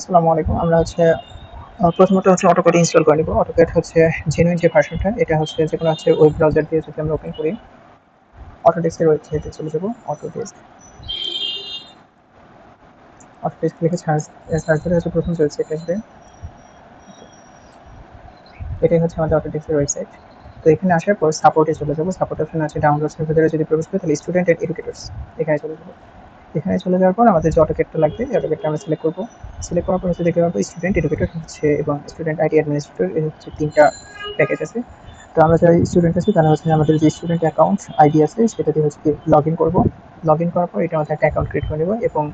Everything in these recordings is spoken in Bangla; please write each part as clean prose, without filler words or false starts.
আসসালামু আলাইকুম। আমরা প্রথমত অটোক্যাড ইনস্টল করে নিব। অটোক্যাড জেনুইন যে ভার্সনটা, এটা যেকোনো ওয়েব ব্রাউজার দিয়ে যদি আমরা ওপেন করি, অটোডেস্কের ওয়েবসাইটে চলে যাব। অটোডেস্ক লিখে সার্চ দিলে প্রথম যে ওয়েবসাইটটা আসবে, এটাই আমাদের অটোডেস্কের ওয়েবসাইট। তো এখানে আসার পর সাপোর্টে চলে যাব। সাপোর্ট অপশনে ডাউনলোডসের ভিতরে যদি প্রবেশ করি, তাহলে স্টুডেন্ট এন্ড এডুকেটরস এখানে চলে যাব। এখানে চলে যাওয়ার পর আমাদের যে অটোক্যাডটা লাগবে, এই অটোক্যাডটা আমরা সিলেক্ট করব। সিলেক্ট করার পর দেখতে পাবো স্টুডেন্ট, এডুকেটর এবং স্টুডেন্ট আইডি অ্যাডমিনিস্ট্রেটর, এই 3টা প্যাকেজ আছে। তো আমরা যারা স্টুডেন্ট আছি তারা আমাদের যে স্টুডেন্ট অ্যাকাউন্ট আইডি আছে সেটা দিয়ে লগ ইন করবো। লগ ইন করার পর এটা আমাদের একটা অ্যাকাউন্ট ক্রিয়েট করে নেবো, এবং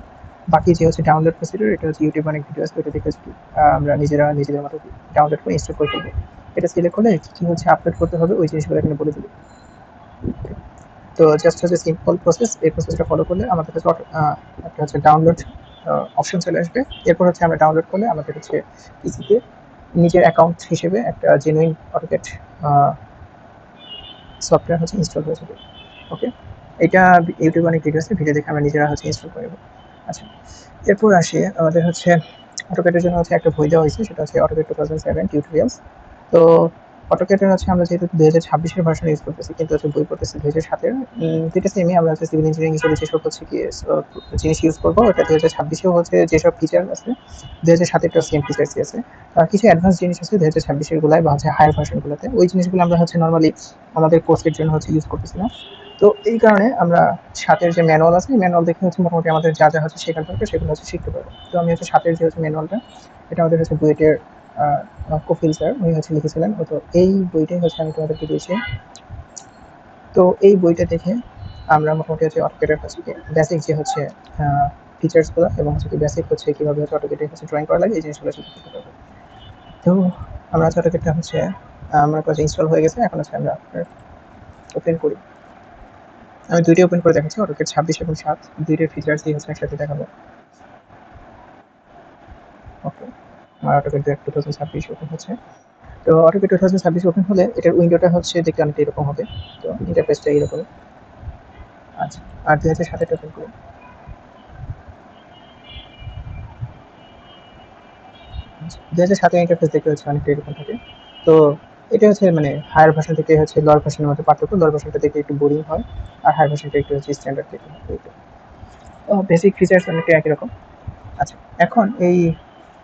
বাকি যে ডাউনলোড প্রসিডিউর, এটা ইউটিউব অনেক ভিডিও আছে, ওটা দেখে আমরা নিজেদের মতো ডাউনলোড করে ইনস্টল করে ফেলবো। এটা সিলেক্ট করলে কি আপলোড করতে হবে ওই জিনিসগুলো এখানে বলে দেবো। তো জাস্ট সিম্পল প্রসেস। এই প্রসেসটা ফলো করলে আমাদের একটা ডাউনলোড অপশন চলে আসবে। এরপর আমরা ডাউনলোড করলে আমাদের পিসিতে নিজের অ্যাকাউন্ট হিসেবে একটা জেনুইন অটোক্যাড সফটওয়্যার ইনস্টল হয়ে যাবে। ওকে, এটা ইউটিউবে অনেক ভিডিও আছে, ভিডিও দেখে আমরা নিজেরা ইনস্টল করে নেব। আচ্ছা, এরপর আসি আমাদের অটোক্যাডের জন্য একটা বই দেওয়া হয়েছে, সেটা অটোক্যাড 2007 টিউটোরিয়ালস। তো অটোক্যাডের আমরা যেহেতু 2026-এর ভার্সন ইউজ করতেছি, কিন্তু বই পড়তেছি 2007-এর। দুইটা সেমই। আমরা সিভিল ইঞ্জিনিয়ারিং হিসেবে যেসব জিনিস ইউজ করবো, ওটা 2026-এও যেসব ফিচার আছে 2007-এরটাও সেম ফিচার্সই আছে। কিছু অ্যাডভান্স জিনিস আছে 2026-এর গুলায় বা হায়ার ভার্সনগুলোতে, ওই জিনিসগুলো আমরা নর্মালি আমাদের কোর্সের জন্য ইউজ করতেছি না। তো এই কারণে আমরা 7-এর যে ম্যানুয়াল আছে, ম্যানুয়াল দেখে মোটামুটি আমাদের যা যা শেখার দরকার সেগুলো শিখতে পারবো। তো আমি 7-এর যে ম্যানুয়ালটা, এটা আমাদের বুয়েটের কফিল স্যার উনি লিখেছিলেন। তো এই বইটাই আমি তোমাদেরকে দিয়েছি। তো এই বইটা দেখে আমরা মোটামুটি অটোক্যাডের বেসিক যে ফিচার্সগুলো এবং বেসিক কীভাবে অটোক্যাডে ড্রয়িং করা লাগে, এই জিনিসগুলো শিখতে পারবো। তো আমরা অটোক্যাডটা আমার কাছে ইনস্টল হয়ে গেছে। এখন আমরা ওপেন করি। আমি দুইটাই ওপেন করে দেখাচ্ছি, অটোক্যাড 26 এবং 7 দুইটার ফিচার্সই একসাথে দেখাবো। ওকে, আমার অটোক্যাড 2026 ওপেন হচ্ছে। তো অটোক্যাড 2026 ওপেন হলে এটার উইন্ডোটা দেখতে অনেকটা এরকম হবে। তো ইন্টারফেসটা এরকম। আচ্ছা, আর 2007 ওপেন করি। 2007 ইন্টারফেস দেখতে অনেকটা এরকম থাকে। তো এটা মানে হায়ার ভার্সন থেকে লোয়ার ভার্সনের মধ্যে পার্থক্য। লোয়ার ভার্সনটা দেখে একটু বোরিং হয়, আর হায়ার ভার্সনটা একটু স্ট্যান্ডার্ড দেখতে হয়। বেসিক ফিচার্স অনেকটা একই রকম। আচ্ছা, এখন এই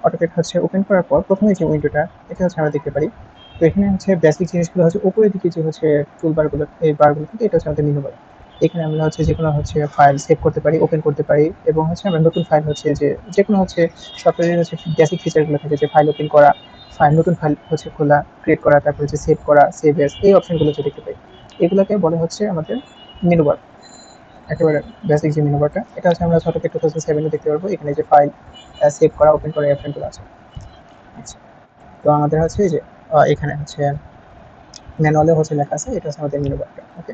অটোক্যাড ওপেন করার পর প্রথমে যে উইন্ডোটা, এটা আমরা দেখতে পারি। তো এখানে বেসিক জিনিসগুলো উপরের দিকে যে টুলবারগুলো, এই বারগুলো থেকে এটা আমাদের মেনু বার। এখানে আমরা যে কোনো ফাইল সেভ করতে পারি, ওপেন করতে পারি, এবং আমরা নতুন ফাইল যে কোনো সফটওয়্যারের বেসিক ফিচারগুলো থাকে, যে ফাইল ওপেন করা, নতুন ফাইল খোলা, ক্রিয়েট করা, তারপর সেভ করা, সেভ এস, এই অপশনগুলো দেখতে পাই। এগুলোকে বলে আমাদের মেনু বার। একেবারে বেসিক যে মেনু বারটা, এটা আমরা অটোক্যাড 2007 দেখতে পারবো। এখানে যে ফাইল সেভ করা, ওপেন করা, এই অপশনগুলো আছে। আচ্ছা, তো আমাদের এই যে এখানে ম্যানুয়ালে লেখা আছে, এটা আমাদের মেনু বারটা। ওকে,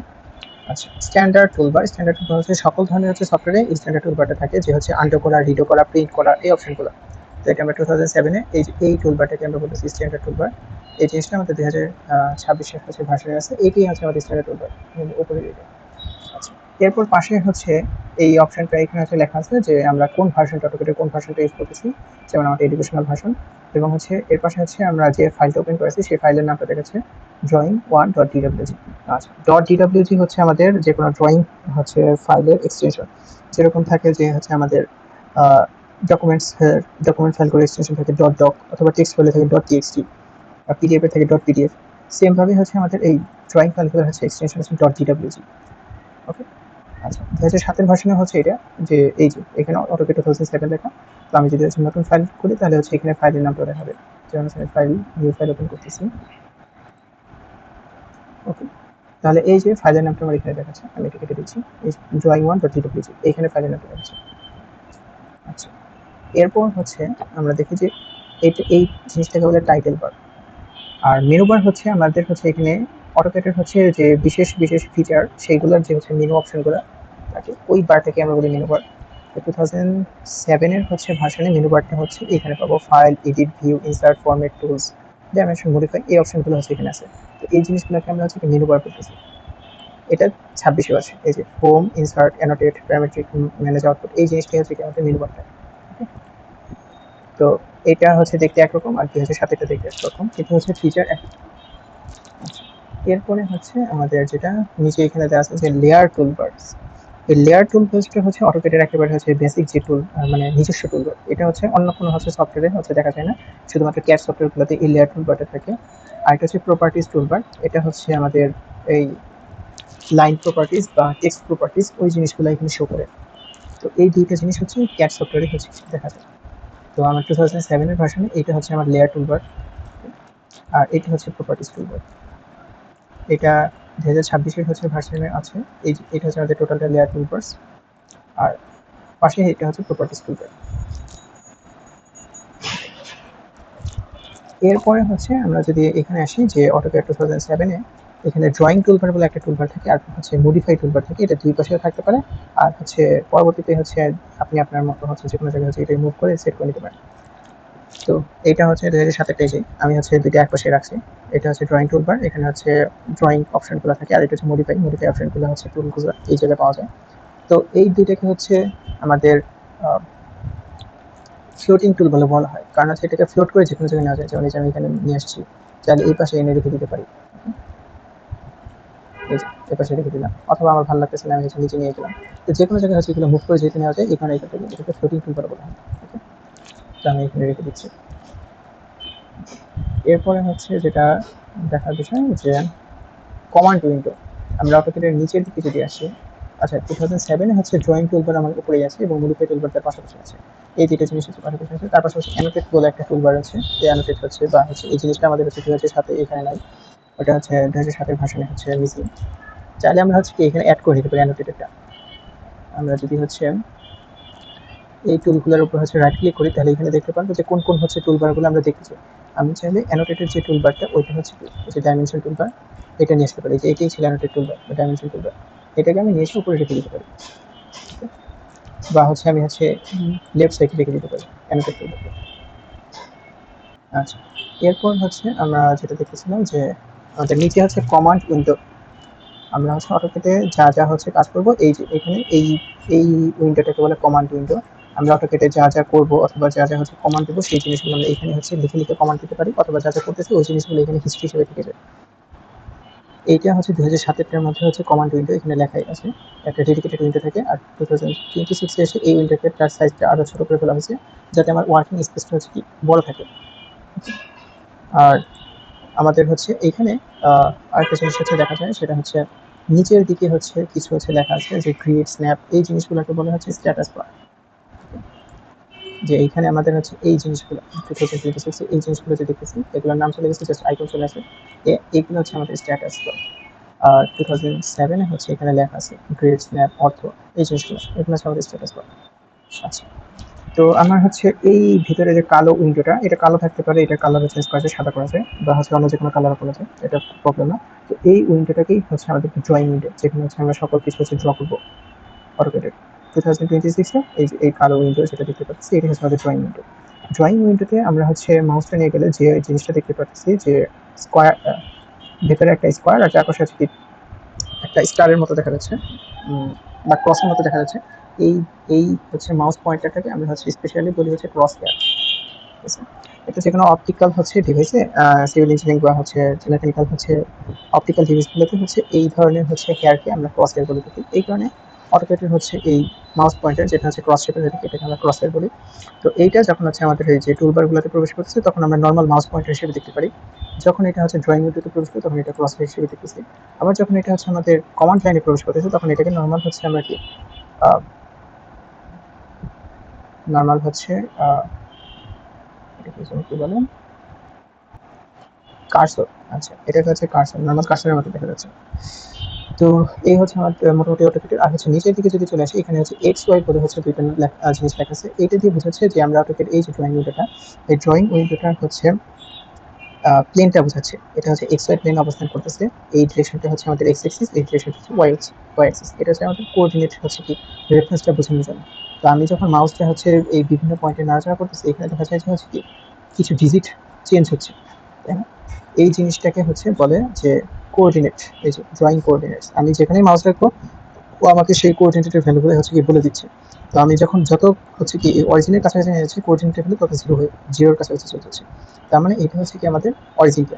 আচ্ছা, স্ট্যান্ডার্ড টুলবার। স্ট্যান্ডার্ড টুলবার সকল ধরনের সফটওয়্যারে এই স্ট্যান্ডার্ড টুলবারটা থাকে, যে আনডু করা, রিডো করা, প্রিন্ট করা, এই অপশনগুলো। তো এটা আমরা 2007-এ এই টুলবারটাকে আমরা বলতেছি স্ট্যান্ডার্ড টুলবার। এই জিনিসটা আমাদের 2026-এর ভার্সনে আছে। এইটাই আমাদের স্ট্যান্ডার্ড টুলবার উপরে। আচ্ছা, এরপর পাশে এই অপশনটা এখানে লেখা আছে যে আমরা কোন ভার্সনটা, অটোক্যাডের কোন ভার্সনটা ইউজ করতেছি। যেমন আমাদের এডুকেশনাল ভার্সন, এবং এর পাশে আমরা যে ফাইলটা ওপেন করেছি সেই ফাইলের নামটা দেখাচ্ছে drawing1.dwg। আচ্ছা, .dwg আমাদের যে কোনো ড্রয়িং ফাইলের এক্সটেনশন। যেরকম থাকে যে আমাদের ডকুমেন্ট ফাইল করে এক্সটেনশন থাকে .doc, অথবা টেক্সট ফাইলে থাকে .txt, আর পিডিএফ এ থাকে .pdf। সেম ভাবে আমাদের এই ড্রয়িং ফাইলগুলো এক্সটেনশন আছে .dwg। ওকে, আচ্ছা, 2007-এর ভার্সনে এটা, যে এই যে এখানে অটোক্যাড 2007 লেখা। তো আমি যদি নতুন ফাইল খুলি, তাহলে এখানে ফাইলের নামটা দেখাবে। যেমন নিউ ফাইল ওপেন করতেছি। ওকে, তাহলে এই যে ফাইলের নামটা আমার এখানে দেখাচ্ছে, আমি এটা কেটে দিচ্ছি। এই drawing1.dwg, এইখানে ফাইলের নামটা দেখাচ্ছে। আচ্ছা, এরপর আমরা দেখি যে এই জিনিসটাকে বলে টাইটেল বার। আর মেনু বার আমাদের এখানে অটোক্যাডের যে বিশেষ ফিচার, সেইগুলোর যে মেনু অপশনগুলো থাকে, ওই বারটাকে আমরা বলি মেনু বার। 2007-এর ভার্সনে মেনু বারটা এখানে পাবো। File, edit, view, insert, format, tools, dimension, modify, এই অপশনগুলো এখানে আছে। তো এই জিনিসগুলোকে আমরা মেনু বার করতেছি। এটা 26-এও আছে। এই যে home, insert, annotate, parametric, manage output, এই জিনিসটাই আমাদের মেনু বারটা। তো তো এটা হচ্ছে দেখতে একরকম আর 2007 এটা দেখতে একরকম, কিন্তু হচ্ছে ফিচার এক। আচ্ছা, এরপরে হচ্ছে আমাদের যেটা নিচে এখানে দেওয়া আছে যে লেয়ার টুলবার্স। এই লেয়ার টুলবার্সটা হচ্ছে অটোক্যাডের একেবারে হচ্ছে বেসিক যে টুল, মানে নিজস্ব টুলবার। এটা হচ্ছে অন্য কোনো হচ্ছে সফটওয়্যারে হচ্ছে দেখা যায় না, শুধুমাত্র ক্যাড সফটওয়্যারগুলোতে এই লেয়ার টুলবারটা থাকে। আর এটা হচ্ছে প্রপার্টিস টুলবার। এটা হচ্ছে আমাদের এই লাইন প্রপার্টিস বা টেক্সট প্রপার্টিস ওই জিনিসগুলো এখানে শো করে। তো এই দুইটা জিনিস হচ্ছে ক্যাড সফটওয়্যারে হচ্ছে দেখা যায়। তো আমার 2007 এর ভার্সনে এটা হচ্ছে আমার লেয়ার টুলবার, আর এটা হচ্ছে প্রপার্টিস টুলবার। এটা 2026 হচ্ছে ভার্সনে আছে। এটা হচ্ছে আমাদের টোটালটা লেয়ার টুলবার্স, আর পাশে এটা হচ্ছে প্রপার্টিস টুলবার। এরপরে হচ্ছে আমরা যদি এখানে আসি যে অটোক্যাড 2007 এখানে ড্রয়িং টুলবার বলে একটা টুলবার থাকে, আর হচ্ছে মডিফাই টুলবার থাকে। এটা দুই পাশেও থাকতে পারে, আর হচ্ছে পরবর্তীতে হচ্ছে আপনি আপনার মতো হচ্ছে যে কোনো জায়গায় হচ্ছে এটা মুভ করে সেট করে নিতে পারেন। তো এটা হচ্ছে 2007 পেজে আমি হচ্ছে দুইটা এক পাশে রাখছি। এটা হচ্ছে ড্রয়িং টুলবার, এখানে হচ্ছে ড্রয়িং অপশনগুলো থাকে, আর এটা হচ্ছে মডিফাই অপশনগুলো হচ্ছে টুলগুলো এই জায়গায় পাওয়া যায়। তো এই দুইটাকে হচ্ছে আমাদের ফ্লোটিং টুল বলে বলা হয়, কারণ হচ্ছে এটাকে ফ্লোট করে যে কোনো জায়গায় নেওয়া যায়। যেমন আমি এখানে নিয়ে আসছি, চাইলে এই পাশে এনে রেখে দিতে পারি, এই পাশে রেখে দিলাম, অথবা আমার ভালো লাগতেছে না আমি হচ্ছে নিচে নিয়ে গেলাম। তো যে কোনো জায়গায় হচ্ছে এগুলো মুভ করে যেতে নেওয়া যায়, এখানে এটাকে ফ্লোটিং টুল বলে বলা হয়। তো আমি এখানে রেখে দিচ্ছি। এরপরে হচ্ছে যেটা দেখার বিষয় যে কমান্ড উইন্ডো। আমরা অটোক্যাডের নিচের দিকে যদি আসি, আচ্ছা 2007 হচ্ছে ড্রয়িং টুলবার আমার উপরেই আছে এবং মডিফাই টুলবার তার পাশাপাশি আছে। এই দুইটা জিনিস হচ্ছে পাশাপাশি আছে। তার পাশাপাশি অ্যানোটেট বলে একটা টুলবার আছে। এই অ্যানোটেট হচ্ছে বা হচ্ছে এই জিনিসটা আমাদের হচ্ছে 2007 এখানে নাই, ওটা হচ্ছে 2007 ভার্সনে হচ্ছে মিসিং। চাইলে আমরা হচ্ছে কি এখানে অ্যাড করে দিতে পারি অ্যানোটেটটা। আমরা যদি হচ্ছে এই টুলগুলোর উপর হচ্ছে রাইট ক্লিক করি, তাহলে এখানে দেখতে পারবো যে কোন কোন হচ্ছে টুলবারগুলো আমরা দেখতে চাই। আমি চাইলে অ্যানোটেটের যে টুলবারটা ওইটা হচ্ছে যে ডাইমেনশন টুলবার, এটা নিয়ে আসতে পারি। যে এটাই ছিল অ্যানোটেট টুলবার বা ডাইমেনশন টুলবার, এটাকে আমি নিয়ে এসে উপরে রেখে দিতে পারি, বা হচ্ছে আমি হচ্ছে লেফট সাইডে রেখে দিতে পারি অ্যানোটেট টুলবারটা। আচ্ছা, এরপর হচ্ছে আমরা যেটা দেখতেছিলাম যে আমাদের নিচে হচ্ছে কমান্ড উইন্ডো। আমরা হচ্ছে অটোক্যাডে যা যা হচ্ছে কাজ করবো, এই যে এখানে এই উইন্ডোটাকে বলে কমান্ড উইন্ডো। আমরা অটোক্যাডে যা যা করবো অথবা যা যা হচ্ছে কমান্ড দেবো, সেই জিনিসগুলো আমরা এখানে হচ্ছে লিখে লিখে কমান্ড দিতে পারি, অথবা যা যা করতেছি ওই জিনিসগুলো এখানে হিস্ট্রি হিসেবে থেকে যায়। এইটা হচ্ছে 2007-এর মধ্যে হচ্ছে কমান্ড উইন্ডো, এখানে লেখাই আছে। একটা ডেডিকেটেড উইন্ডো থাকে, আর 2026 এসে এই উইন্ডোকে তার সাইজটা আরও ছোটো করে ফেলা হয়েছে, যাতে আমার ওয়ার্কিং স্পেসটা হচ্ছে কি বড় থাকে। আর আমাদের হচ্ছে এইখানে আরেকটা জিনিস হচ্ছে দেখা যায়, সেটা হচ্ছে নিচের দিকে হচ্ছে কিছু হচ্ছে লেখা আছে যে ক্রিয়েট স্ন্যাপ, এই জিনিসগুলোকে বলা হচ্ছে স্ট্যাটাস বার। যে এইখানে আমাদের হচ্ছে এই জিনিসগুলো 2026 এই জিনিসগুলো যে দেখতেছি এগুলোর নাম চলে গেছে, জাস্ট আইকন চলে আসে, এইগুলো হচ্ছে আমাদের স্ট্যাটাস বার। আর 2007 হচ্ছে এখানে লেখা আছে ক্রিয়েট স্ন্যাপ, অর্থ, এই জিনিসগুলো এগুলো হচ্ছে আমাদের স্ট্যাটাস বার। আচ্ছা, তো আমার হচ্ছে এই ভিতরে যে কালো উইন্ডোটা, এটা কালো থাকতে পারে, এটা কালার চেঞ্জ করা যায়, সাদা করা যায়, বা হচ্ছে অন্য যে কোনো কালার করা যায়, এটা প্রবলেম না। তো এই উইন্ডোটাকেই হচ্ছে আমাদের ড্রয়িং উইন্ডো, যেখানে হচ্ছে আমরা সকল কিছু হচ্ছে ড্র করবো অটোক্যাডে। 2026 এই যে এই কালো উইন্ডো যেটা দেখতে পাচ্ছি, এটা হচ্ছে আমাদের ড্রয়িং উইন্ডো। ড্রয়িং উইন্ডোতে আমরা হচ্ছে মাউসটা নিয়ে গেলে যে জিনিসটা দেখতে পাচ্ছি যে স্কোয়ার, ভেতরে একটা স্কোয়ার আর চারপাশে হচ্ছে একটা স্টারের মতো দেখা যাচ্ছে, বা ক্রসের মতো দেখা যাচ্ছে। এই এই হচ্ছে মাউস পয়েন্টারটাকে আমরা হচ্ছে স্পেশালি বলি হচ্ছে ক্রস হেয়ার। ঠিক আছে, এটা যে কোনো অপটিক্যাল হচ্ছে ডিভাইসে, সিভিল ইঞ্জিনিয়ারিং বা হচ্ছে মেকানিক্যাল হচ্ছে অপটিক্যাল ডিভাইসগুলোতে হচ্ছে এই ধরনের হচ্ছে হেয়ারকে আমরা ক্রস হেয়ার বলে থাকি। এই কারণে অটোক্যাডের হচ্ছে এই মাউস পয়েন্টার যেটা হচ্ছে ক্রস শেপের হয়ে থাকে, এটাকে আমরা ক্রস হেয়ার বলি। তো এইটা যখন হচ্ছে আমাদের এই যে টুলবারগুলোতে প্রবেশ করতেছে, তখন আমরা নর্মাল মাউস পয়েন্টার হিসেবে দেখতে পারি। যখন এটা হচ্ছে ড্রয়িং উইন্ডোতে প্রবেশ করে, তখন এটা ক্রস হেয়ার হিসেবে দেখতেছি। আবার যখন এটা হচ্ছে আমাদের কমান্ড লাইনে প্রবেশ করতেছে, তখন এটাকে নর্মাল হচ্ছে আমরা কি নর্মাল হচ্ছে কি বলেন কার্সর। আচ্ছা, এটাকে হচ্ছে কার্সর, নর্মাল কার্সরের মতো দেখা যাচ্ছে। তো এই হচ্ছে আমার মোটামুটি অটোক্যাডের। আর হচ্ছে নিচের দিকে যদি চলে আসি, এখানে হচ্ছে এক্স ওয়াই বলে হচ্ছে দুইটা জিনিস লেখা আছে। এইটা দিয়ে বোঝাচ্ছে যে আমরা অটোক্যাড এই যে ড্রয়িং উইন্ডোটা, এই ড্রয়িং উইন্ডোটা হচ্ছে প্লেনটা বোঝাচ্ছে। এটা হচ্ছে এক্স ওয়াই প্লেন অবস্থান করতেছে, এই ডিরেকশনটা হচ্ছে আমাদের এক্স অ্যাক্সিস, এই ডিরেকশনটা হচ্ছে ওয়াই অ্যাক্সিস। এটা হচ্ছে আমাদের কোঅর্ডিনেট হচ্ছে কি রেফারেন্সটা বোঝানোর জন্য। তো আমি যখন মাউসটা হচ্ছে এই বিভিন্ন পয়েন্টে নাড়াচাড়া করতেছি, এখানে দেখা যায় যে হচ্ছে কি কিছু ডিজিট চেঞ্জ হচ্ছে, তাই না? এই জিনিসটাকে হচ্ছে বলে যে কোঅর্ডিনেট, এই যে ড্রয়িং কোঅর্ডিনেটস। আমি যেখানেই মাউস রাখবো ও আমাকে সেই কোঅর্ডিনেটের ভ্যালুগুলো হচ্ছে কি বলে দিচ্ছে। তো আমি যখন যত হচ্ছে কি অরিজিনের কাছাকাছি নিয়ে যাচ্ছি কোঅর্ডিনেটের ভ্যালু তত জিরোর কাছাকাছি চলে যাচ্ছে। তার মানে এটা হচ্ছে কি আমাদের অরিজিনটা।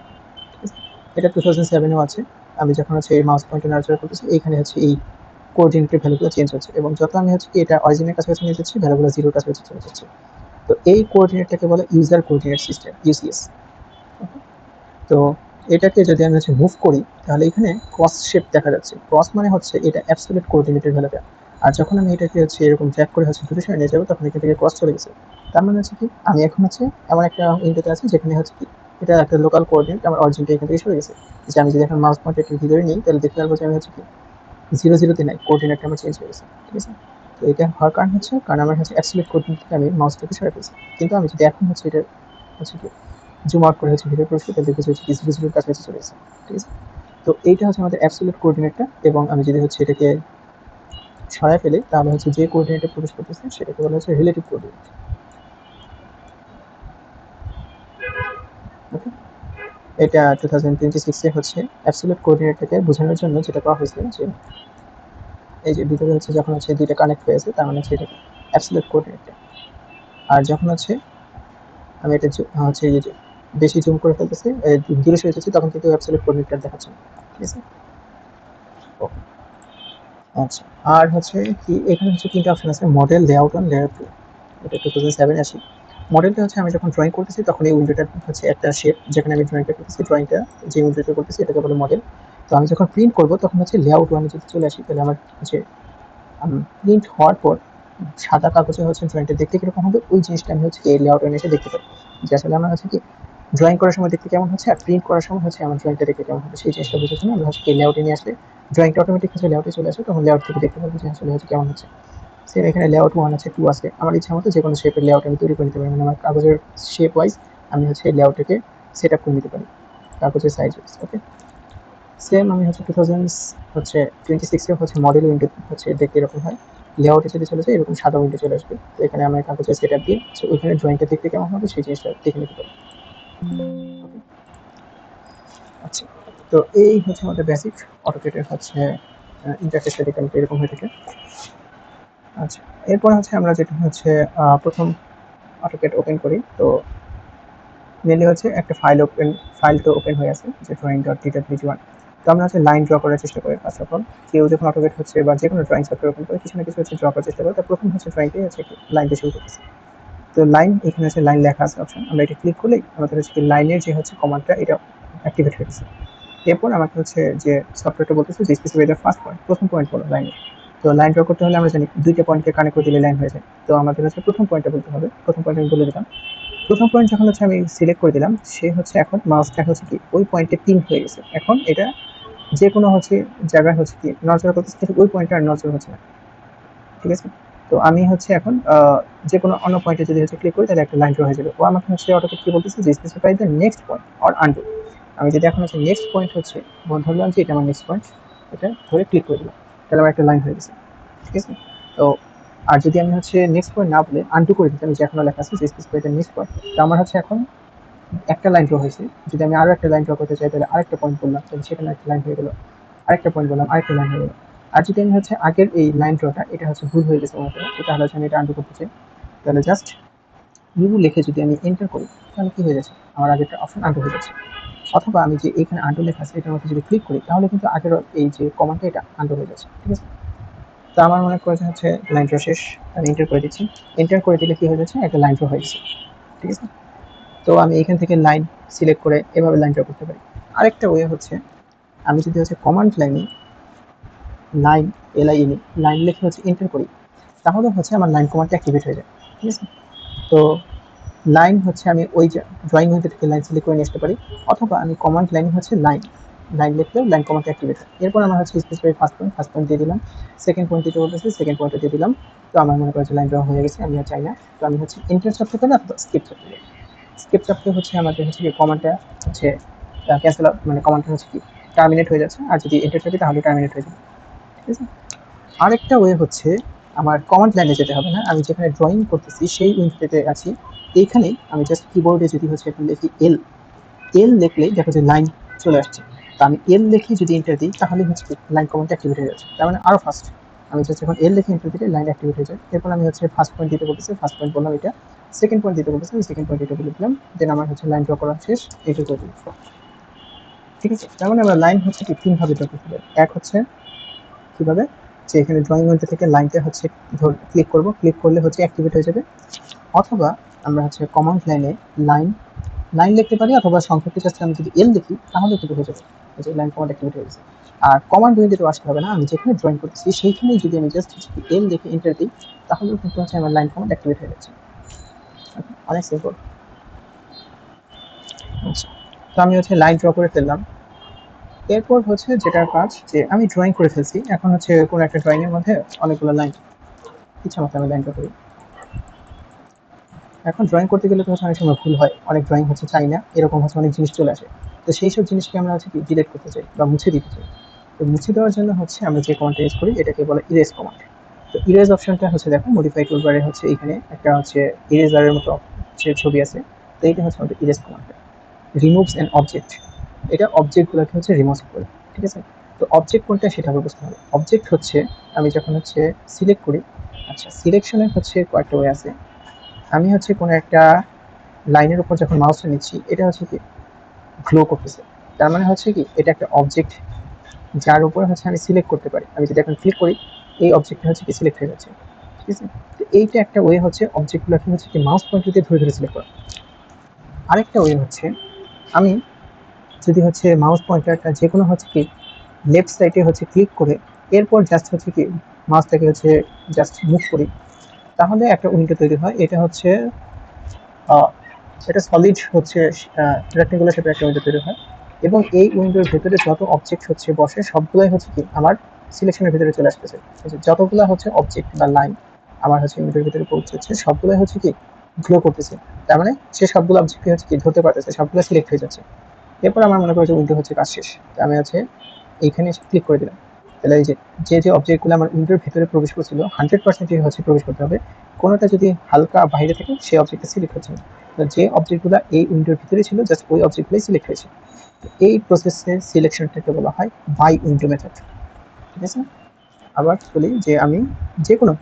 এটা 2007-এও আছে। আমি যখন হচ্ছে এই মাউস পয়েন্টার নাড়াচাড়া করতেছি এইখানে হচ্ছে এই কোঅর্ডিনেটের ভ্যালুগুলো চেঞ্জ হচ্ছে এবং যত আমি হচ্ছে কি এটা অরিজিনের কাছাকাছি নিয়ে যাচ্ছি ভ্যালুগুলো জিরোর কাছাকাছি চলে যাচ্ছে। তো এই কোঅর্ডিনেটটাকে বলে ইউজার কোঅর্ডিনেট সিস্টেম, ইউসিএস। তো এটাকে যদি আমি হচ্ছে মুভ করি তাহলে এখানে ক্রস শেপ দেখা যাচ্ছে। ক্রস মানে হচ্ছে এটা অ্যাবসলিউট কোঅর্ডিনেটের ভ্যালুটা। আর যখন আমি এটাকে হচ্ছে এরকম ড্র্যাগ করে হচ্ছে দূরে সরে নিয়ে যাবো তখন এখান থেকে ক্রস চলে গেছে। তার মানে হচ্ছে কি আমি এখন হচ্ছে এমন একটা উইন্ডোতে আছি যেখানে হচ্ছে কি এটা একটা লোকাল কোঅর্ডিনেট, আমার অরিজিনটা এখান থেকে সরে গেছে। যে আমি যদি এখন মাউস পয়েন্টার একটু ভিতরে নিই তাহলে দেখতে পারবো যে আমি হচ্ছে কি 0-0-তে নাই, কোঅর্ডিনেটটা আমার চেঞ্জ হয়ে গেছে। ঠিক আছে? তো এটা হওয়ার কারণ হচ্ছে কারণ আমার হচ্ছে অ্যাবসলিউট কোঅর্ডিনেট থেকে আমি মাউসটাকে সরে ফেলছি। কিন্তু আমি যদি এখন হচ্ছে এটা হচ্ছে কি জুম আউট করে হচ্ছে ভিডিও প্রশ্ন দেখতে হচ্ছে কিছু কিছু কাছাকাছি চলে এসেছে। ঠিক আছে? তো এইটা হচ্ছে আমাদের অ্যাবসলিউট কোঅর্ডিনেটটা এবং আমি যদি হচ্ছে এটাকে সরায় ফেলি তাহলে হচ্ছে যে কোঅর্ডিনেটে প্রবেশ করতেছে সেটাকে বলা হচ্ছে রিলেটিভ কোঅর্ডিনেট। ওকে, এটা 2026-এ হচ্ছে অ্যাবসলিউট কোঅর্ডিনেটটাকে বোঝানোর জন্য যেটা করা হয়েছে যে এই যে ভিতরে হচ্ছে যখন হচ্ছে দুইটা কানেক্ট হয়েছে তার মানে হচ্ছে এটা অ্যাবসলিউট কোঅর্ডিনেটটা। আর যখন হচ্ছে আমি এটা হচ্ছে এই যে বেশি জুম করে ফেলতেছি দূরে সরে যাচ্ছি তখন কিন্তু অ্যাবসলিউট কোঅর্ডিনেটটা দেখাচ্ছে না। ঠিক আছে? ওকে, আচ্ছা। আর হচ্ছে কি এখানে হচ্ছে ৩ টা অপশন আছে, মডেল, লেআউট 1, লেআউট 2। এটা 2007 আসি। মডেলটা হচ্ছে আমি যখন ড্রয়িং করতেছি তখন এই উইন্ডোটা হচ্ছে একটা শেপ যেখানে আমি ড্রয়িংটা করতেছি, ড্রয়িংটা যে উইন্ডোতে করতেছি এটাকে বলে মডেল। তো আমি যখন প্রিন্ট করব তখন হচ্ছে লেআউট 1 এ যদি চলে আসি তাহলে আমার হচ্ছে প্রিন্ট হওয়ার পর সাদা কাগজে হচ্ছে ড্রয়িংটা দেখতে কিরকম হবে ওই জিনিসটা আমি হচ্ছে এই লেআউট 1 এসে দেখতে পাই। যে আসলে আমার হচ্ছে কি ড্রয়িং করার সময় দেখতে কেমন হচ্ছে আর প্রিন্ট করার সময় হচ্ছে আমার ড্রয়িংটা দেখতে কেমন হবে সেই জিনিসটা বোঝার জন্য আমরা হচ্ছে এই লেআউটে নিয়ে আসলে ড্রয়িংটা অটোমেটিক হচ্ছে লেআউটে চলে আসে তখন লেআউট থেকে দেখতে পারবো যে আসলে হচ্ছে কেমন হচ্ছে। সেম এখানে লেআউট 1 আছে, 2 আছে। আমার ইচ্ছা মতো যে কোনো শেপের লেআউট আমি তৈরি করে নিতে পারি। মানে আমার কাগজের শেপ ওয়াইজ আমি হচ্ছে লেআউটটাকে সেট আপ করে নিতে পারি কাগজের সাইজ ওয়াইজ। ওকে, সেম আমি হচ্ছে 2026 এ হচ্ছে মডেল উইন্ডো হচ্ছে দেখতে এরকম হয়। লেআউটে যদি চলে যায় এরকম সাদা উইন্ডো চলে আসবে। তো এখানে আমার কাগজের সেট আপ দিয়ে ওইখানে ড্রয়িংটা দেখতে কেমন হবে সেই জিনিসটা দেখে নিতে পারি। আচ্ছা, তো এই হচ্ছে আমাদের বেসিক অটোকেটের হচ্ছে ইন্টারফেসটা দেখতে এরকম হয়ে থাকে। আচ্ছা, এরপর হচ্ছে আমরা যেটা হচ্ছে প্রথম অটোকেট ওপেন করি। তো মেনলি হচ্ছে একটা ফাইল তো ওপেন হয়ে আছে যে drawing.dwg1। তো আমরা হচ্ছে লাইন ড্র করার চেষ্টা করি। ফার্স্ট অফ অল কেউ যখন অটোকেট হচ্ছে বা যে কোনো ড্রয়িং সফটওয়্যার ওপেন করে কিছু না কিছু হচ্ছে ড্র করার চেষ্টা করে তার প্রথম হচ্ছে ড্রয়িংটাই হচ্ছে লাইন দিয়ে শুরু করতেছে। তো লাইন এখানে হচ্ছে লাইন লেখা আছে অপশন, আমরা এটা ক্লিক করলেই আমাদের হচ্ছে লাইনের যে হচ্ছে কমান্ডটা এটা অ্যাক্টিভেট হয়ে গেছে। এরপর আমাকে হচ্ছে যে সফটওয়্যারটা বলতেছে যে স্পেসিফাই দ্য ফার্স্ট পয়েন্ট, প্রথম পয়েন্ট বলো লাইনের। তো লাইন ড্র করতে হলে আমরা জানি দুইটা পয়েন্টকে কানেক্ট করে দিলে লাইন হয়ে যায়। তো আমাদের হচ্ছে প্রথম পয়েন্টটা বলতে হবে। প্রথম পয়েন্ট আমি বলে দিলাম। প্রথম পয়েন্ট যখন হচ্ছে আমি সিলেক্ট করে দিলাম সে হচ্ছে এখন মাউসটা হচ্ছে কি ওই পয়েন্টে পিন হয়ে গেছে। এখন এটা যে কোনো হচ্ছে জায়গায় হচ্ছে কি নড়াচড়া করতেছে কিন্তু ওই পয়েন্টে আর নড়াচড়া হচ্ছে না। ঠিক আছে? তো আমি হচ্ছে এখন যে কোনো অন্য পয়েন্টে যদি হচ্ছে ক্লিক করি তাহলে একটা লাইন ড্র হয়ে যাবে। ও আমাকে হচ্ছে অটোকেট কি বলতেছে যে specify the next point or undo. আমি যদি এখন হচ্ছে নেক্সট পয়েন্ট হচ্ছে ধরলাম যে এটা আমার নেক্সট পয়েন্ট, এটা ধরে ক্লিক করে দিলাম তাহলে আমার একটা লাইন হয়ে গেছে। ঠিক আছে? তো আর যদি আমি হচ্ছে নেক্সট পয়েন্ট না বলে আনডু করে দিতাম যে এখনো লেখা আছে যে স্পেসিফাই দ্য নেক্সট পয়েন্ট, তো আমার হচ্ছে এখন একটা লাইন ড্র হয়েছে। যদি আমি আরো একটা লাইন ড্র করতে চাই তাহলে আরেকটা পয়েন্ট বললাম তাহলে সেখানে একটা লাইন হয়ে গেল। আরেকটা পয়েন্ট বললাম আরেকটা লাইন হয়ে গেল। আর যদি আমি হচ্ছে আগের এই লাইন ড্রটা এটা হচ্ছে ভুল হয়ে গেছে আমার, তাহলে হচ্ছে আমি এটা আনডু করতে চাই তাহলে জাস্ট ইউ লিখে যদি আমি এন্টার করি তাহলে কি হয়ে যাচ্ছে আমার আগেরটা অপশন আনডু হয়ে যাচ্ছে। অথবা আমি যে এখানে আনডু লেখা আছে এটার মধ্যে যদি ক্লিক করি তাহলে কিন্তু আগের এই যে কমান্ডটা এটা আনডু হয়ে যাচ্ছে। ঠিক আছে? তো আমার মনে করেছে হচ্ছে লাইন ড্র শেষ, আমি এন্টার করে দিচ্ছি। এন্টার করে দিলে কি হয়ে যাচ্ছে একটা লাইন ড্র হয়ে গেছে। ঠিক আছে? তো আমি এখান থেকে লাইন সিলেক্ট করে এভাবে লাইন ড্র করতে পারি। আরেকটা ওয়ে হচ্ছে আমি যদি হচ্ছে কমান্ড লাইনে লাইন LINE লাইন লিখে হচ্ছে এন্টার করি তাহলে হচ্ছে আমার লাইন কমান্ডটা অ্যাক্টিভেট হয়ে যায়। ঠিক আছে? তো লাইন হচ্ছে আমি ওই ড্রয়িং উইন্ডো থেকে লাইন সিলেক্ট করে নিয়ে আসতে পারি অথবা আমি কমান্ড লাইনে হচ্ছে লাইন লিখলেও লাইন কমান্ডটা অ্যাক্টিভেট হয়। এরপর আমার হচ্ছে স্পেসিফাই ফার্স্ট পয়েন্ট দিয়ে দিলাম, সেকেন্ড পয়েন্ট দিতে বলতেছে সেকেন্ড পয়েন্টটা দিয়ে দিলাম। তো আমার মনে করেছে লাইন ড্র হয়ে গেছে, আমি আর চাই না। তো আমি হচ্ছে এন্টার চাপতে পারি অথবা স্কিপ চাপতে পারি। স্কিপ চাপতে হচ্ছে আমাদের হচ্ছে কি কমান্ডটা হচ্ছে ক্যান্সেল মানে কমান্ডটা হচ্ছে কি টার্মিনেট হয়ে যাচ্ছে আর যদি এন্টার চাপি তাহলে টার্মিনেট হয়ে যাবে। ঠিক আছে? আরেকটা ওয়ে হচ্ছে আমার কমান্ড লাইনে যেতে হবে না, আমি যেখানে ড্রয়িং করতেছি সেই উইন্ডোতে আছি এইখানে আমি জাস্ট কিবোর্ডে যদি হচ্ছে এখন লিখি এল লিখলেই দেখো যে লাইন চলে আসছে। তো আমি এল লিখে যদি এন্টার দিই তাহলে হচ্ছে লাইন কমান্ডটা অ্যাক্টিভেট হয়ে যাচ্ছে, তার মানে আরও ফাস্ট। আমি জাস্ট যখন এল লিখে এন্টার দিলে লাইন অ্যাক্টিভেট হয়ে যায়। এরপর আমি হচ্ছে ফার্স্ট পয়েন্ট দিতে বলতেছি, ফার্স্ট পয়েন্ট বললাম এটা। সেকেন্ড পয়েন্ট দিতে বলতেছি, আমি সেকেন্ড পয়েন্ট এটা বলে দিলাম। দেন আমার হচ্ছে লাইন ড্র করা শেষ, এটা করে দিই। ঠিক আছে, তার মানে আমরা লাইন হচ্ছে কি তিনভাবে ড্র করতে পারি। এক হচ্ছে কিভাবে, যে এখানে ড্রয়িং উইন্ডো থেকে লাইনটা হচ্ছে ক্লিক করব, ক্লিক করলে হচ্ছে অ্যাক্টিভেট হয়ে যাবে। অথবা আমরা হচ্ছে কমান্ড লাইনে লাইন লাইন লিখতে পারি, অথবা সংক্ষেপে জাস্ট আমি যদি এল লিখি তাহলে কিন্তু হয়ে যাবে, এই যে লাইন কমান্ড অ্যাক্টিভেট হয়ে গেছে। আর কমান্ড উইন্ডোতে আসতে হবে না, আমি যেখানে ড্রয়িং করতেছি সেইখানেই যদি আমি জাস্ট এল লিখে এন্টার দিই তাহলেও কিন্তু হচ্ছে আমার লাইন কমান্ড অ্যাক্টিভেট হয়ে যাচ্ছে। অনেক সিম্পল। আচ্ছা, তো আমি হচ্ছে লাইন ড্র করে ফেললাম। এরপর হচ্ছে যেটার কাজ, যে আমি ড্রয়িং করে ফেলছি, এখন হচ্ছে কোনো একটা ড্রয়িং এর মধ্যে অনেকগুলো লাইন ইচ্ছা মতো আমি লাইন ড্র করি। এখন ড্রয়িং করতে গেলে তো হচ্ছে অনেক সময় ভুল হয়, অনেক ড্রয়িং হচ্ছে চাই না, এরকম হচ্ছে অনেক জিনিস চলে আসে। তো সেই সব জিনিসকে আমরা হচ্ছে ডিলিট করতে চাই বা মুছে দিতে চাই। তো মুছে দেওয়ার জন্য হচ্ছে আমরা যে কমান্ডটা ইউজ করি এটাকে বলে ইরেজ কমান্ড। তো ইরেজ অপশনটা হচ্ছে দেখো মডিফাই টুলবারে হচ্ছে এখানে একটা হচ্ছে ইরেজারের মতো যে ছবি আছে, তো এইটা হচ্ছে আমাদের ইরেজ কমান্ডটা। রিমুভস অ্যান অবজেক্ট, এটা অবজেক্টগুলোকে হচ্ছে রিমুভ করে। ঠিক আছে, তো অবজেক্ট কোনটা সেটা বুঝতে হবে। অবজেক্ট হচ্ছে আমি যখন হচ্ছে সিলেক্ট করি, আচ্ছা সিলেকশনের হচ্ছে কয়েকটা ওয়ে আছে। আমি হচ্ছে কোনো একটা লাইনের উপর যখন মাউসটা নিচ্ছি এটা হচ্ছে কি গ্লো করতেছে, তার মানে হচ্ছে কি এটা একটা অবজেক্ট যার উপর হচ্ছে আমি সিলেক্ট করতে পারি। আমি যদি এখন ক্লিক করি এই অবজেক্টটা হচ্ছে কি সিলেক্ট হয়ে যাচ্ছে। ঠিক আছে, তো এইটা একটা ওয়ে হচ্ছে অবজেক্টগুলোকে হচ্ছে কি মাউস পয়েন্টার দিয়ে ধরে ধরে সিলেক্ট করা। আরেকটা ওয়ে হচ্ছে আমি যদি হচ্ছে মাউস পয়েন্টারটা যে কোনো হচ্ছে কি লেফট সাইডে হচ্ছে ক্লিক করে এরপর জাস্ট হচ্ছে কি মাউসটাকে হচ্ছে জাস্ট মুভ করি, তাহলে একটা উইন্ডো তৈরি হয়। এটা হচ্ছে এটা সলিড হচ্ছে রেক্টেঙ্গুলার শেপের একটা উইন্ডো তৈরি হয়, এবং এই উইন্ডোর ভেতরে যত অবজেক্ট হচ্ছে বসে সবগুলোই হচ্ছে কি আমার সিলেকশনের ভিতরে চলে আসতেছে। যতগুলো হচ্ছে অবজেক্ট বা লাইন আমার হচ্ছে উইন্ডোর ভিতরে পৌঁছেছে সবগুলোই হচ্ছে কি গ্লো করতেছে, তার মানে সে সবগুলো অবজেক্ট হচ্ছে কি ধরতে পারতেছে, সবগুলো সিলেক্ট হয়ে যাচ্ছে। এরপর আমার মনে করি যে উইন্ডো হচ্ছে কাজ শেষ, আমি হচ্ছে এইখানে এসে ক্লিক করে দিলাম। তাহলে এই যে যে যে অবজেক্টগুলো আমার উইন্ডোর ভিতরে প্রবেশ করছিল 100% হচ্ছে প্রবেশ করতে হবে, কোনোটা যদি হালকা বাইরে থেকে সেই অবজেক্টটা সিলেক্ট হচ্ছে না। তো যে অবজেক্টগুলো এই উইন্ডোর ভিতরে ছিল জাস্ট ওই অবজেক্টগুলোই সিলেক্ট হয়েছে। এই প্রসেসে সিলেকশনটাকে বলা হয় বাই উইন্ডো মেথড। ঠিক আছে, আবার বলি যে আমি যে কোনো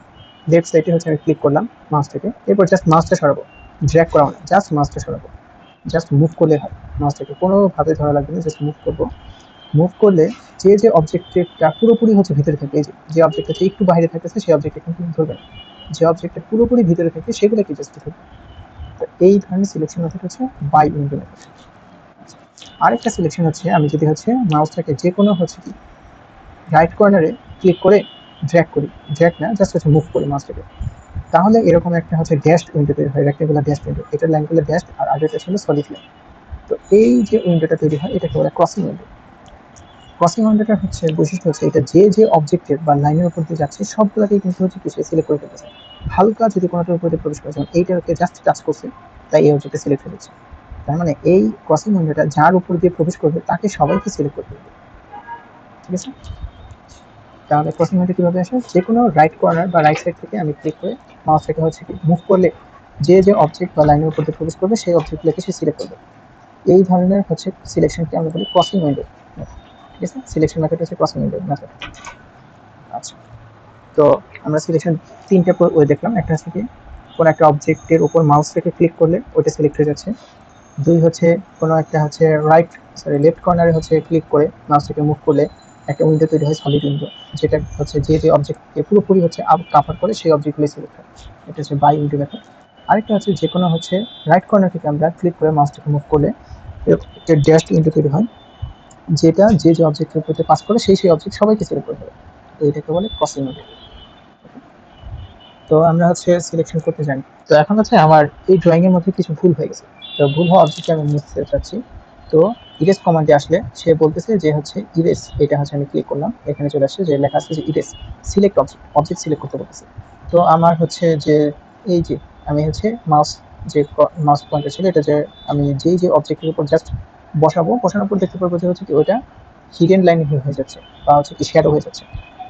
লেফট সাইডে হচ্ছে আমি ক্লিক করলাম মাউস থেকে, এরপর জাস্ট মাউসটা সরাবো, ড্র্যাগ করাও না, জাস্ট মাউসটা সরাবো, জাস্ট মুভ করলে হয়। মাউসটাকে কোনোভাবে ধরা লাগবে না, জাস্ট মুভ করবো। মুভ করলে যে যে অবজেক্টটা পুরোপুরি হচ্ছে ভিতরে থাকে, এই যে অবজেক্টটা একটু বাইরে থাকতেছে সেই অবজেক্টটা কিন্তু ধরবে না, যে অবজেক্টটা পুরোপুরি ভিতরে থাকে সেগুলোকে জাস্ট ধরবে। তো এই ধরনের সিলেকশন মেথড হচ্ছে বাই উইন্ডো মেথড। আরেকটা সিলেকশন হচ্ছে আমি যদি হচ্ছে মাউসটাকে যে কোনো হচ্ছে কি রাইট কর্নারে ক্লিক করে ড্র্যাগ করি, ড্র্যাগ না জাস্ট হচ্ছে মুভ করি মাউসটাকে, তাহলে এরকম একটা হচ্ছে ড্যাশড উইন্ডো তৈরি হয়, রেক্টেঙ্গুলার ড্যাশড উইন্ডো। এটার লাইনগুলো ড্যাশড আর আগেরটা ছিল সলিড লাইন। তো এই যে উইন্ডোটা তৈরি হয় এটাকে বলে ক্রসিং উইন্ডো। ক্রসিং উইন্ডোটার হচ্ছে বৈশিষ্ট্য হচ্ছে এটা যে যে অবজেক্টের বা লাইনের উপর দিয়ে যাচ্ছে সবগুলোকেই কিন্তু হচ্ছে সে সিলেক্ট করে ফেলতেছে। হালকা যদি কোনোটার উপর দিয়ে প্রবেশ করে, যেমন এইটাকে জাস্ট টাচ করছে তাই এই অবজেক্টটা সিলেক্ট হয়ে যাচ্ছে। তার মানে এই ক্রসিং উইন্ডোটা যার উপর দিয়ে প্রবেশ করবে তাকে সবাইকে সিলেক্ট করতে হবে। ঠিক আছে, তাহলে ক্রসিং উইন্ডো কীভাবে আসে, যে কোনো রাইট কর্নার বা রাইট সাইড থেকে আমি ক্লিক করে মাউসটাকে হচ্ছে কি মুভ করলে যে যে অবজেক্ট বা লাইনের উপর দিয়ে প্রবেশ করবে সেই অবজেক্টগুলোকে সে সিলেক্ট করবে। এই ধরনের হচ্ছে সিলেকশনকে আমরা বলি ক্রসিং উইন্ডো। ঠিক আছে, সিলেকশন মেথড হচ্ছে ক্রসিং উইন্ডো মেথড। আচ্ছা, তো আমরা সিলেকশন তিনটা ওয়ে দেখলাম। একটা হচ্ছে কি কোনো একটা অবজেক্টের উপর মাউস রেখে ক্লিক করলে ওইটা সিলেক্ট হয়ে যাচ্ছে। দুই হচ্ছে কোনো একটা হচ্ছে লেফট কর্নারে হচ্ছে ক্লিক করে মাউসটাকে মুভ করলে একটা উইন্ডো তৈরি হয়, সলিড উইন্ডো, যেটা হচ্ছে যে যে অবজেক্টকে পুরোপুরি হচ্ছে কাভার করে সেই অবজেক্টগুলো সিলেক্ট হয়, এটা হচ্ছে বাই উইন্ডো মেথড। আরেকটা হচ্ছে যে কোনো হচ্ছে রাইট কর্নার থেকে আমরা ক্লিক করে মাউসটাকে মুভ করলে একটা ড্যাশড উইন্ডো তৈরি হয়, যেটা যে যে অবজেক্টের উপর পাস করে সেই সেই অবজেক্ট সবাইকে সিলেক্ট করে দেবে। তো এটাকে বলে ক্রসিং উইন্ডো। তো আমরা হচ্ছে সিলেকশন করতে জানি। তো এখন হচ্ছে আমার এই ড্রয়িং এর মধ্যে কিছু ভুল হয়ে গেছে, তো ভুল হওয়া অবজেক্টকে আমি মুছতে চাচ্ছি। তো ইরেজ কমান্ডে আসলে সে বলতেছে যে হচ্ছে ইরেজ, এটা হচ্ছে আমি ক্লিক করলাম, এখানে চলে আসছে যে লেখা আছে যে erase select object, object select করতে বলতেছে। তো আমার হচ্ছে যে এই যে আমি হচ্ছে মাউস যে মাউস পয়েন্টার ছিল এটা যে আমি যেই যে অবজেক্টের উপর জাস্ট বসাবো, বসানোর পর দেখতে পারবো যে হচ্ছে কি ওইটা হিডেন লাইন হয়ে যাচ্ছে বা হচ্ছে কি শ্যাডো হয়ে যাচ্ছে।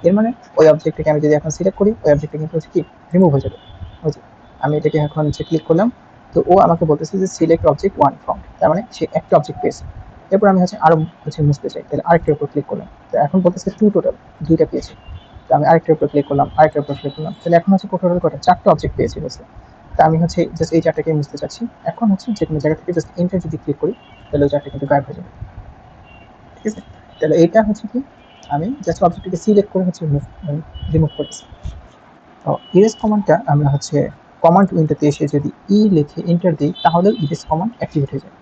এর মানে ওই অবজেক্টটাকে আমি যদি এখন সিলেক্ট করি ওই অবজেক্টটা কিন্তু হচ্ছে কি রিমুভ হয়ে যাবে। ওই যে আমি এটাকে এখন হচ্ছে ক্লিক করলাম, তো ও আমাকে বলতেছে যে সিলেক্ট অবজেক্ট ওয়ান ফ্রম, তার মানে সে একটা অবজেক্ট পেয়েছে। এরপর আমি হচ্ছে আরো হচ্ছে মুছতে চাই, তাহলে আরেকটার উপর ক্লিক করলাম, তো এখন বলতেছে টু টোটাল, দুইটা পেয়েছে। তো আমি আরেকটার উপর ক্লিক করলাম, আরেকটার উপর ক্লিক করলাম, তাহলে এখন হচ্ছে টোটাল কটা 4টা অবজেক্ট পেয়েছি বলছে। তা আমি হচ্ছে জাস্ট এই 4টাকে মুছতে চাচ্ছি। এখন হচ্ছে যে কোনো জায়গা থেকে জাস্ট এন্টার যদি ক্লিক করি তাহলে ওই 4টা কিন্তু গায়েব হয়ে যাবে। ঠিক আছে, তাহলে এইটা হচ্ছে কি আমি জাস্ট অবজেক্টটাকে সিলেক্ট করে হচ্ছে রিমুভ করেছি। তো ইরেজ কমান্ডটা আমরা হচ্ছে কমান্ড উইন্ডোতে এসে যদি লিখে এন্টার দিই তাহলে ইরেজ কমান্ড অ্যাক্টিভেট হয়ে যায়।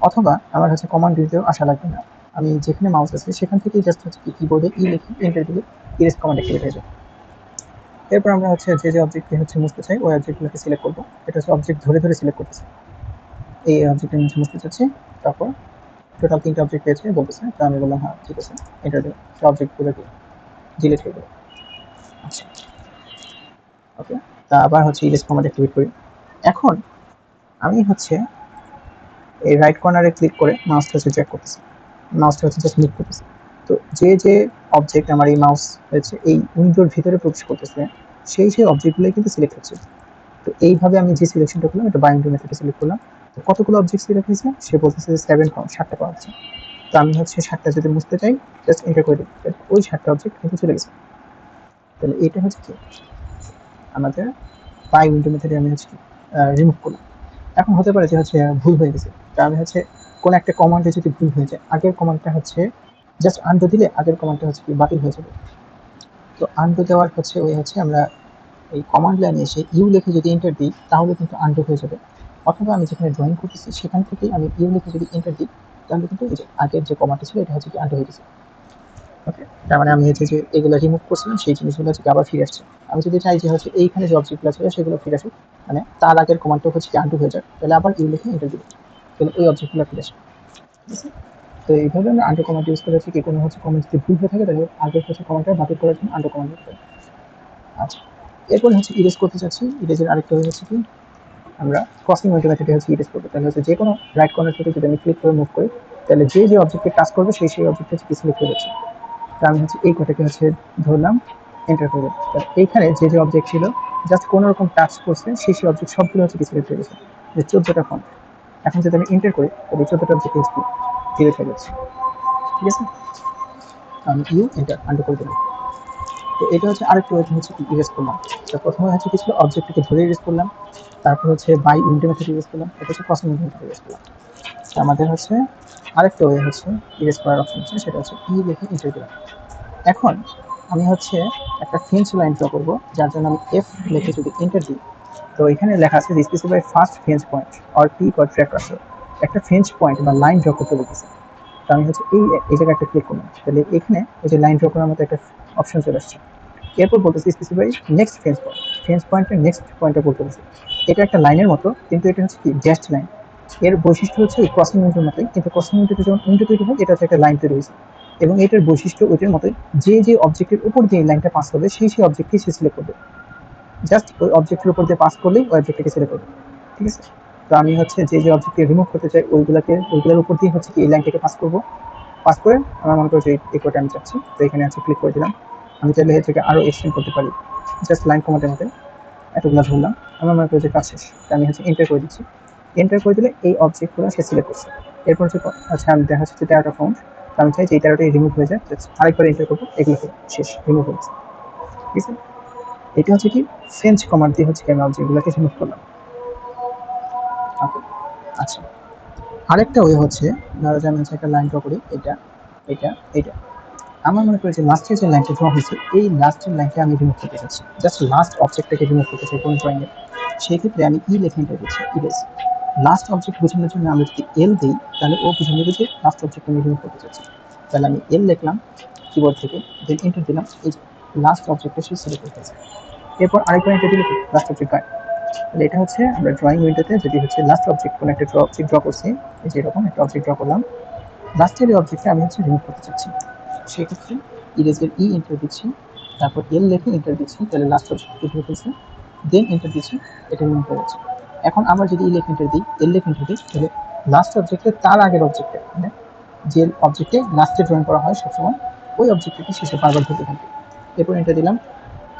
অথবা আমার হচ্ছে কমান্ড উইন্ডোতেও আসা লাগবে না, আমি যেখানে মাউস আছে সেখান থেকেই জাস্ট হচ্ছে কিবোর্ডে লিখে এন্টার দিলে ইরেজ কমান্ড অ্যাক্টিভেট হয়ে যায়। এরপর আমরা হচ্ছে যে অবজেক্টকে হচ্ছে মুছতে চাই ওই অবজেক্টগুলোকে সিলেক্ট করবো। এটা হচ্ছে অবজেক্ট ধরে ধরে সিলেক্ট করতেছে। এই অবজেক্টের নিচে মুছতে চাচ্ছি, তারপর টোটাল 3টা অবজেক্ট পেয়েছে বলতেছে, তো আমি বললাম হ্যাঁ ঠিক আছে, এন্টার দিলাম, সেই অবজেক্টগুলোকে ডিলিট হয়ে গেল। আচ্ছা ওকে, তা আবার হচ্ছে ইরেজ কমান্ড অ্যাক্টিভেট করি। এখন আমি হচ্ছে এই রাইট কর্নারে ক্লিক করে মাউসটা হচ্ছে ড্র্যাগ করতেছি, মাউসটা হচ্ছে জাস্ট মুভ করতেছি। তো যে অবজেক্ট আমার এই মাউস হচ্ছে এই উইন্ডোর ভিতরে প্রবেশ করতেছে সেই অবজেক্টগুলোই কিন্তু সিলেক্ট হচ্ছে। তো এইভাবে আমি যে সিলেকশনটা করলাম এটা বাইন্ড মেথডে সিলেক্ট করলাম। তো কতগুলো অবজেক্ট সিলেক্ট হয়েছে সে বলতেছে যে 7 পাওয়া 7টা পাওয়া যাচ্ছে। তো আমি হচ্ছে 7টা যদি মুছতে চাই জাস্ট এন্টার করে দিই, ওই 7টা অবজেক্ট কিন্তু চলে গেছে। তাহলে এটা হচ্ছে কি আমাদের বাই উইন্ডো মেথডে আমি হচ্ছে রিমুভ করলাম। এখন হতে পারে যে হচ্ছে ভুল হয়ে গেছে, তা আমি হচ্ছে কোনো একটা কমান্ডে যদি ভুল হয়ে যায় আগের কমান্ডটা হচ্ছে জাস্ট আনডু দিলে আগের কমান্ডটা হচ্ছে কি বাতিল হয়ে যাবে। তো আনডু দেওয়ার হচ্ছে ওই হচ্ছে আমরা এই কমান্ড লাইনে এসে লিখে যদি এন্টার দিই তাহলে কিন্তু আনডু হয়ে যাবে। অথবা আমি যেখানে ড্রয়িং করতেছি সেখান থেকেই আমি লিখে যদি এন্টার দিই তাহলে কিন্তু এই যে আগের যে কমান্ডটা ছিল এটা হচ্ছে কি আনডু হয়ে গেছে। ওকে, তার মানে আমি হচ্ছে যে এগুলো রিমুভ করছিলাম সেই জিনিসগুলো হচ্ছে আবার ফিরে আসছে। আমি যদি চাই যে হচ্ছে এইখানে যে অবজেক্টগুলো ছিল সেগুলো ফিরে আসুক, মানে তার আগের কমান্ডটা হচ্ছে কি আনডু হয়ে যাক, তাহলে আবার লিখে এন্টার দিই, তাহলে ওই অবজেক্টগুলো ফিরে আসবে। ঠিক আছে, তো এইভাবে আমরা আন্ডার কমান্ড ইউজ করে হচ্ছে কি কোনো হচ্ছে কমান্ড যদি ভুল হয়ে থাকে তাহলে আগের হচ্ছে কমান্ডটা বাতিল করার জন্য আন্ডার কমান্ড ইউজ করি। আচ্ছা, এরপরে হচ্ছে ইরেজ করতে চাচ্ছি। ইরেজের আরেকটা হচ্ছে কি আমরা ক্রসিং উইন্ডো মেথডে হচ্ছে ইরেজ করবো। তাহলে হচ্ছে যে কোনো রাইট কর্নার থেকে যদি আমি ক্লিক করে মুভ করি তাহলে যে অবজেক্টে টাচ করবে সেই অবজেক্ট হচ্ছে কি সিলেক্ট হয়ে যাচ্ছে। তো আমি হচ্ছে এই কটাকে হচ্ছে ধরলাম, এন্টার করবো। এইখানে যে অবজেক্ট ছিল জাস্ট কোনো রকম টাচ করছে সেই অবজেক্ট সবগুলো হচ্ছে কি সিলেক্ট হয়ে গেছে, যে 14টা ফন্ট। এখন যদি আমি এন্টার করি তাহলে 14টা অবজেক্ট হচ্ছে ডিলিট হয়ে যাচ্ছে। ঠিক আছে, আমি এন্টার আন্ডার করে দিলাম। তো এটা হচ্ছে আরেকটা ওয়েতে হচ্ছে কি ইরেজ করলাম। তো প্রথমে হচ্ছে কি ছিল অবজেক্টটাকে ধরে ইরেজ করলাম, তারপর হচ্ছে বাই উইন্ডো মেথড ইরেজ করলাম, এটা হচ্ছে ক্রসিং উইন্ডো মেথড ইরেজ করলাম। তো আমাদের হচ্ছে আরেকটা ওয়ে হচ্ছে ইরেজ করার অপশন আছে, সেটা হচ্ছে লিখে এন্টার দিলাম। এখন আমি হচ্ছে একটা ফিঞ্চ লাইন ড্র করবো, যার জন্য আমি এফ লিখে যদি এন্টার দিই তো এখানে লেখা আছে specify first pinch point or pick or track rusher, একটা ফিঞ্চ পয়েন্ট বা লাইন ড্র করতে বলতেছে। তো আমি হচ্ছে এই জায়গায় একটা ক্লিক করলাম, তাহলে এখানে এই যে লাইন ড্র করার মতো একটা অপশন চলে আসছে। এরপর বলতেছি specify next fence point, fence পয়েন্টের নেক্সট পয়েন্টটা বলতে বলছে। এটা একটা লাইনের মতো কিন্তু এটা হচ্ছে কি ড্যাশড লাইন। এর বৈশিষ্ট্য হচ্ছে এই ক্রসিং উইন্ডোর মতোই, কিন্তু ক্রসিং উইন্ডোতে যখন উইন্ডো তৈরি হয় এটা হচ্ছে একটা লাইন তৈরি হয়েছে, এবং এটার বৈশিষ্ট্য ওইটার মতোই, যে অবজেক্টের উপর দিয়ে লাইনটা পাস করবে সেই অবজেক্টকে সে সিলেক্ট করবে। জাস্ট ওই অবজেক্টের উপর দিয়ে পাস করলেই ওই অবজেক্টটাকে সিলেক্ট করবে। ঠিক আছে, তো আমি হচ্ছে যে অবজেক্টকে রিমুভ করতে চাই ওইগুলোর উপর দিয়ে হচ্ছে কি এই লাইনটাকে পাস করবো। পাস করে আমার মনে করছে এই কোডটা আমি চাচ্ছি, তো এখানে আছে ক্লিক করে দিলাম। আমি চাইলে এটাকে আরও এক্সটেন্ড করতে পারি, জাস্ট লাইন কমাতে মতে এতগুলো ধরলাম। আমার মনে করছে কাজ শেষ, আমি হচ্ছে এন্টার করে দিচ্ছি। এন্টার করে দিলে এই অবজেক্টগুলো সে সিলেক্ট করছে। এরপর হচ্ছে আচ্ছা আমি দেখা যাচ্ছে 13টা ফন্ট, আমি চাই যে এই 13টাই রিমুভ হয়ে যায়, আরেকবার এন্টার করবো, এগুলো শেষ, রিমুভ হয়েছে। ঠিক আছে, এটা হচ্ছে কি ফ্রেঞ্চ কমান্ড দিয়ে হচ্ছে আমি অবজেক্টগুলোকে রিমুভ করলাম। আচ্ছা, আরেকটা ওয়ে হচ্ছে ধরো যে আমি হচ্ছে একটা লাইন ড্র করি, এটা এটা এটা আমার মনে করি যে লাস্টের যে লাইনটা ড্র হয়েছে এই লাস্টের লাইনটা আমি রিমুভ করতে চাচ্ছি, জাস্ট লাস্ট অবজেক্টটাকে রিমুভ করতে চাই কোনো ড্রয়িংয়ে। সেই ক্ষেত্রে আমি লিখে এন্টার দিচ্ছি, ইরেজ। লাস্ট অবজেক্ট বোঝানোর জন্য আমি যদি দিই তাহলে ও বুঝে নেবে যে লাস্ট অবজেক্ট আমি রিমুভ করতে চাচ্ছি। তাহলে আমি লিখলাম কিবোর্ড থেকে, দেন এন্টার দিলাম, এই যে লাস্ট অবজেক্টটা সে সিলেক্ট করতে চাচ্ছে। এরপর আরেকবার এন্টার দিলে লাস্ট অবজেক্ট গায়ে। তাহলে এটা হচ্ছে আমরা ড্রয়িং উইন্ডোতে যদি হচ্ছে লাস্ট অবজেক্ট কোনো একটা অবজেক্ট ড্র করছি, এই যে এরকম একটা অবজেক্ট ড্র করলাম, লাস্টের এই অবজেক্টটা আমি হচ্ছে রিমুভ করতে চাচ্ছি, সেক্ষেত্রে ইরেজের এন্টার দিচ্ছি, তারপর লিখে এন্টার দিচ্ছি, তাহলে লাস্ট অবজেক্ট রিমুভ হয়েছে, দেন এন্টার দিচ্ছি, এটা রিমুভ হয়ে যাচ্ছে। এখন আবার যদি লিখে এন্টার দিই লিখে এন্টার দিই তাহলে লাস্ট অবজেক্টে তার আগের অবজেক্টে, মানে যে অবজেক্টে লাস্টে ড্রয়িং করা হয় সবসময় ওই অবজেক্টটাকে শেষে বারবার ধরতে থাকবে। এরপর এন্টার দিলাম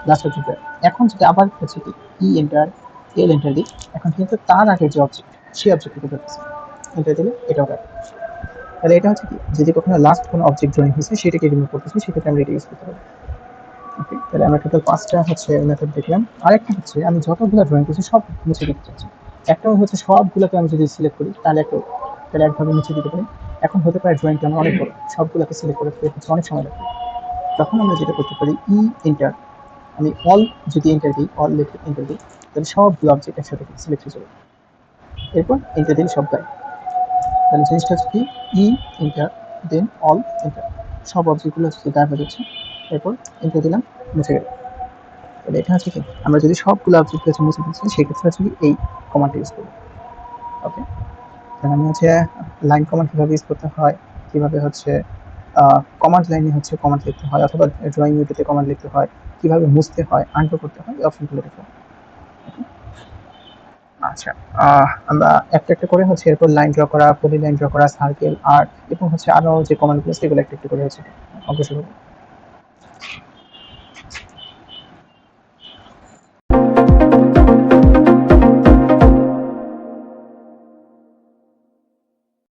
লাস্ট অবজেক্টে। এখন যদি আবার হচ্ছে কি এন্টার এন্টার দিই, এখন কিন্তু তার আগের যে অবজেক্ট সেই অবজেক্টটাকে ধরতেছে, এন্টার দিলে এটাও কাটবে। তাহলে এটা হচ্ছে কি যদি কখনো লাস্ট কোনো অবজেক্ট ড্রয়িং হয়েছে সেটাকে রিমুভ করতেছি, সেক্ষেত্রে আমরা এটা ইউজ করতে পারি। ওকে, তাহলে আমরা টোটাল 5টা হচ্ছে মেথড দেখলাম। আরেকটা হচ্ছে আমি যতগুলো ড্রয়িং করছি সব মুছে দিতে চাচ্ছি। একটাও হচ্ছে সবগুলোকে আমি যদি সিলেক্ট করি তাহলে একভাবে মুছে দিতে পারি। এখন হতে পারে ড্রয়িংটা আমার অনেক বড়, সবগুলোকে সিলেক্ট করে হচ্ছে অনেক সময় লাগবে। তখন আমরা যেটা করতে পারি এন্টার, আমি অল যদি এন্টার দিই, অল লিখে এন্টার দিই, তাহলে সবগুলো অবজেক্ট একসাথে সিলেক্ট হয়ে যাবে। এরপর এন্টার দিলে সব গায়ে। তাহলে জিনিসটা হচ্ছে কি এন্টার দেন অল এন্টার, সব অবজেক্টগুলো হচ্ছে গায়েব হয়ে যাচ্ছে। এরপর এন্টার দিলাম, মুছে গেল। তাহলে এটা হচ্ছে কি আমরা যদি সবগুলো অবজেক্ট হচ্ছে মুছে দিচ্ছি সেক্ষেত্রে হচ্ছে কি এই কমান্ডটা ইউজ করবো। ওকে, তাহলে আমি হচ্ছে লাইন কমান্ড কীভাবে ইউজ করতে হয়, কীভাবে হচ্ছে কমান্ড লাইনে হচ্ছে কমান্ড লিখতে হয়, অথবা ড্রয়িং উইন্ডোতে কমান্ড লিখতে হয়, কীভাবে মুছতে হয়, আনডু করতে হয়, এই অপশনগুলো দেখলাম। আচ্ছা, আমরা একটা একটা করে হচ্ছে এরপর লাইন ড্র করা, পলি লাইন ড্র করা, সার্কেল, আর্ক এবং হচ্ছে আরও যে কমান্ডগুলো সেগুলো একটা একটু করে হচ্ছে অগ্রসর হবো।